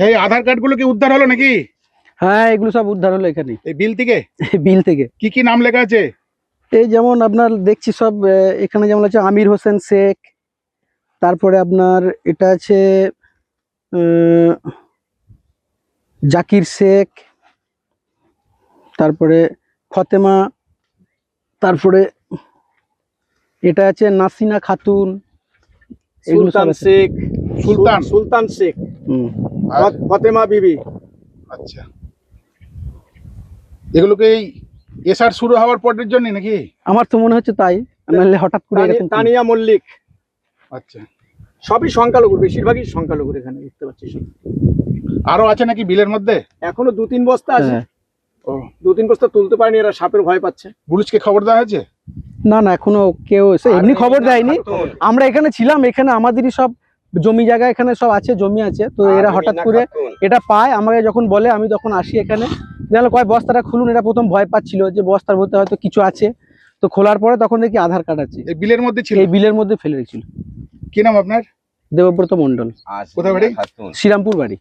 এই আধার কার্ড গুলো কি উদ্ধার হলো নাকি? হ্যাঁ, এগুলো সব উদ্ধার হলো এখানে, এই বিল থেকে। বিল থেকে। কি কি নাম লেখা আছে? এই যেমন আপনার দেখছি সব এখানে যেমন আছে আমির হোসেন শেখ, তারপরে আপনার এটা আছে জাকির শেখ, তারপরে ফতেমা, তারপরে এটা আছে নাসিনা খাতুন, সুলতান শেখ, সুলতান শেখ, ফতেমা বিবি। আচ্ছা, এগুলোকে এই এসআর শুরু হওয়ার পরের জন্য নাকি? আমার তো মনে হচ্ছে তাই, নাহলে হঠাৎ করে এরকম তানিয়া মল্লিক। আচ্ছা, সবই সংখ্যালঘু, বেশিরভাগই সংখ্যালঘুর এখানে দেখতে পাচ্ছি। আরো আছে নাকি বিলের মধ্যে? এখনো 2-3 বস্তা আছে। ও, 2-3 বস্তা তুলতে পারেনি, এরা সাপের ভয় পাচ্ছে। পুলিশকে খবর দেওয়া হয়েছে? না না, এখনো কেউ এসে এমনি খবর দেয়নি। আমরা এখানে ছিলাম, এখানে আমাদেরই সব জমি জায়গা এখানে সব আছে, জমি আছে, তো এরা হঠাৎ করে এটা পায়, আমাকে যখন বলে আমি তখন আসি এখানে। দেখলো কয় বস্তাটা খুলুন, এটা প্রথম ভয় পাচ্ছিল যে বস্তার মধ্যে হয়তো কিছু আছে, তো খোলার পরে তখন দেখি আধার কার্ড আছে। এই বিলের মধ্যে ছিল? এই বিলের মধ্যে ফেলে রেখেছিল। কি নাম আপনার? দেবব্রত মন্ডল। কোথায় বাড়ি? শ্রীরামপুর বাড়ি।